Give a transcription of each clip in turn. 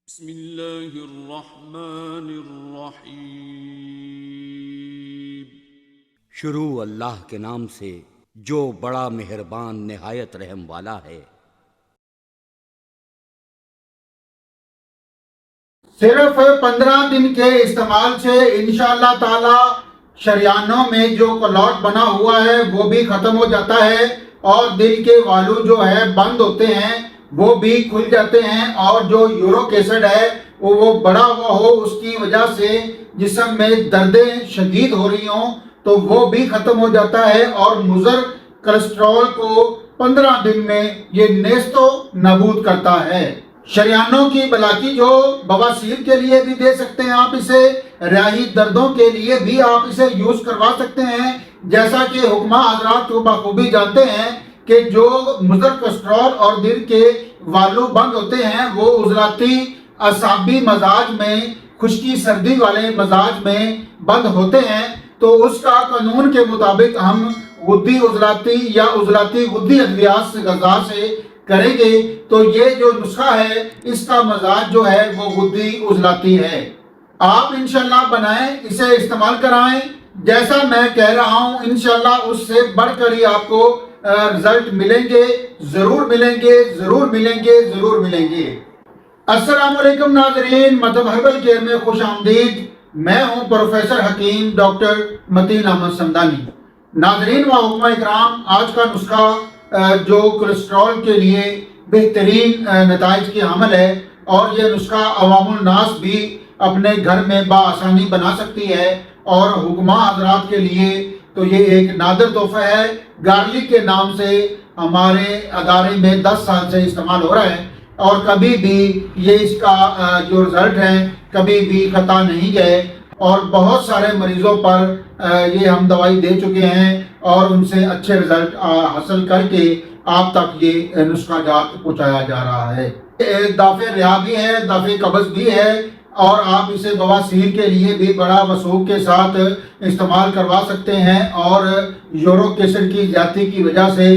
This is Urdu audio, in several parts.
بسم اللہ الرحمن الرحیم۔ شروع اللہ کے نام سے جو بڑا مہربان نہایت رحم والا ہے۔ صرف 15 دن کے استعمال سے انشاءاللہ تعالی شریانوں میں جو کلاٹ بنا ہوا ہے وہ بھی ختم ہو جاتا ہے، اور دل کے والو جو ہے بند ہوتے ہیں وہ بھی کھل جاتے ہیں، اور جو یورک ایسڈ ہے وہ بڑا ہوا ہو اس کی وجہ سے جسم میں دردیں شدید ہو رہی ہوں تو وہ بھی ختم ہو جاتا ہے، اور مضر کولیسٹرول کو 15 دن میں یہ نیست و نابود کرتا ہے۔ شریانوں کی بلاکی جو بواسیر کے لیے بھی دے سکتے ہیں آپ اسے، ریاحی دردوں کے لیے بھی آپ اسے یوز کروا سکتے ہیں، جیسا کہ حکمہ حضرات کو بخوبی جانتے ہیں کہ جو مضر کولیسٹرول اور دل کے والو بند ہوتے ہیں وہ عضلاتی اعصابی مزاج میں، خشکی سردی والے مزاج میں بند ہوتے ہیں، تو اس کا قانون کے مطابق ہم غدی عضلاتی یا عضلاتی غدی ادویات سے غذا سے کریں گے تو یہ جو نسخہ ہے اس کا مزاج جو ہے وہ غدی عضلاتی ہے۔ آپ انشاءاللہ بنائیں، اسے استعمال کرائیں، جیسا میں کہہ رہا ہوں انشاءاللہ اس سے بڑھ کر ہی آپ کو رزلٹ ملیں گے، ضرور ملیں گے، ضرور ملیں گے، ضرور ملیں گے۔ السلام علیکم ناظرین، مطلب ہربل کیئر میں خوش آمدید۔ میں ہوں پروفیسر حکیم ڈاکٹر متین احمد سمدانی۔ ناظرین و حکمہ اکرام، آج کا نسخہ جو کولیسٹرول کے لیے بہترین نتائج کی حامل ہے، اور یہ نسخہ عوام الناس بھی اپنے گھر میں بآسانی بنا سکتی ہے، اور حکمہ حضرات کے لیے تو یہ ایک نادر تحفہ ہے۔ گارلک کے نام سے ہمارے ادارے میں 10 سال سے استعمال ہو رہا ہے، اور کبھی بھی یہ اس کا جو رزلٹ ہے کبھی بھی خطا نہیں گئے، اور بہت سارے مریضوں پر یہ ہم دوائی دے چکے ہیں اور ان سے اچھے رزلٹ حاصل کر کے آپ تک یہ نسخہ جات پہنچایا جا رہا ہے۔ دافع ریاح بھی ہے، دافع قبض بھی ہے، اور آپ اسے بواسیر کے لیے بھی بڑا وثوق کے ساتھ استعمال کروا سکتے ہیں، اور یورک ایسڈ کی زیادتی کی وجہ سے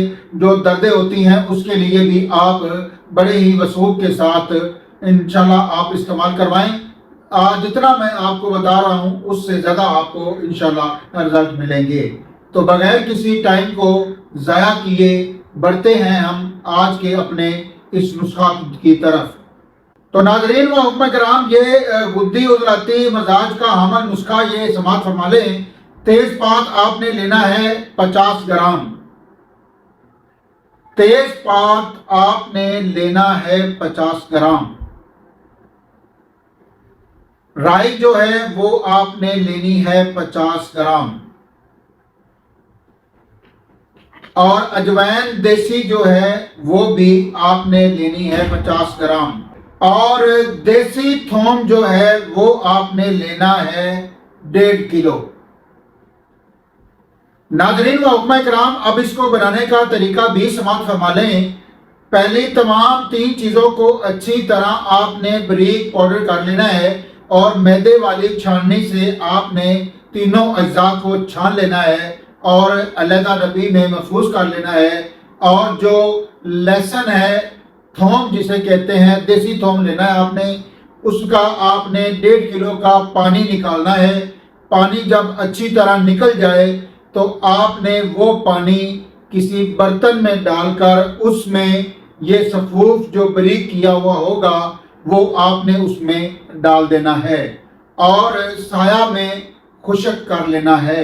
جو دردیں ہوتی ہیں اس کے لیے بھی آپ بڑے ہی وثوق کے ساتھ انشاءاللہ آپ استعمال کروائیں۔ جتنا میں آپ کو بتا رہا ہوں اس سے زیادہ آپ کو انشاءاللہ رزلٹ ملیں گے۔ تو بغیر کسی ٹائم کو ضائع کیے بڑھتے ہیں ہم آج کے اپنے اس نسخہ کی طرف۔ تو ناظرین و حکمہ کرام، یہ غدی عضلاتی مزاج کا حامل نسخہ یہ سماعت فرما لیں۔ تیز پات آپ نے لینا ہے 50 گرام، تیز پات آپ نے لینا ہے 50 گرام، رائی جو ہے وہ آپ نے لینی ہے 50 گرام، اور اجوائن دیسی جو ہے وہ بھی آپ نے لینی ہے 50 گرام، اور دیسی تھوم جو ہے وہ آپ نے لینا ہے 1.5 کلو۔ ناظرین و حکمہ کرام، اب اس کو بنانے کا طریقہ بھی سماعت فرما لیں۔ پہلی تمام 3 چیزوں کو اچھی طرح آپ نے باریک پاؤڈر کر لینا ہے، اور میدے والی چھاننی سے آپ نے تینوں اجزاء کو چھان لینا ہے اور علیحدہ ڈبی میں محفوظ کر لینا ہے۔ اور جو لہسن ہے، تھوم جسے کہتے ہیں، دیسی تھوم لینا ہے آپ نے، اس کا آپ نے 1.5 کلو کا پانی نکالنا ہے۔ پانی جب اچھی طرح نکل جائے تو آپ نے وہ پانی کسی برتن میں ڈال کر اس میں یہ سفوف جو باریک کیا ہوا ہوگا وہ آپ نے اس میں ڈال دینا ہے، اور سایہ میں خشک کر لینا ہے۔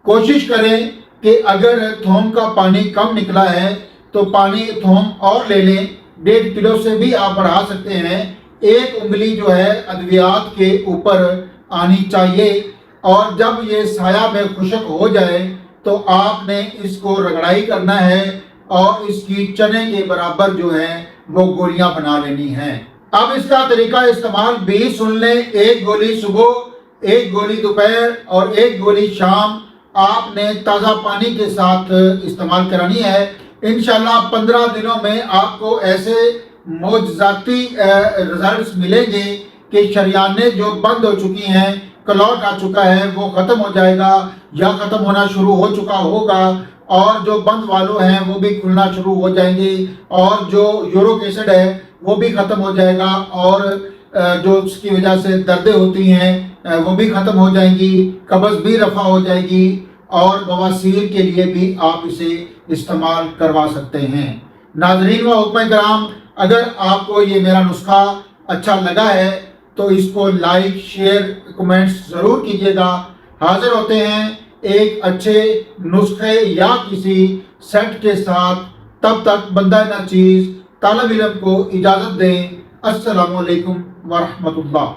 کوشش کریں کہ اگر تھوم کا پانی کم نکلا ہے تو پانی تھوم اور لے لیں، 1.5 کلو سے بھی آپ بڑھا سکتے ہیں۔ 1 انگلی جو ہے ادویات کے اوپر آنی چاہیے، اور جب یہ سایہ میں خشک ہو جائے تو آپ نے اس کو رگڑائی کرنا ہے، اور اس کی چنے کے برابر جو ہے وہ گولیاں بنا لینی ہیں۔ اب اس کا طریقہ استعمال بھی سن لیں۔ 1 گولی صبح، 1 گولی دوپہر، اور 1 گولی شام آپ نے تازہ پانی کے ساتھ استعمال کرانی ہے۔ انشاءاللہ 15 دنوں میں آپ کو ایسے معجزاتی رزلٹس ملیں گے کہ شریانیں جو بند ہو چکی ہیں، کلاٹ آ چکا ہے وہ ختم ہو جائے گا یا ختم ہونا شروع ہو چکا ہوگا، اور جو بند والو ہیں وہ بھی کھلنا شروع ہو جائیں گے، اور جو یورک ایسڈ ہے وہ بھی ختم ہو جائے گا، اور جو اس کی وجہ سے دردیں ہوتی ہیں وہ بھی ختم ہو جائیں گی، قبض بھی رفع ہو جائے گی، اور بواسیر کے لیے بھی آپ اسے استعمال کروا سکتے ہیں۔ ناظرین و حکمہ کرام، اگر آپ کو یہ میرا نسخہ اچھا لگا ہے تو اس کو لائک، شیئر، کمنٹس ضرور کیجیے گا۔ حاضر ہوتے ہیں ایک اچھے نسخے یا کسی سیٹ کے ساتھ، تب تک بندہ ناچیز طالب علم کو اجازت دیں۔ السلام علیکم ورحمۃ اللہ۔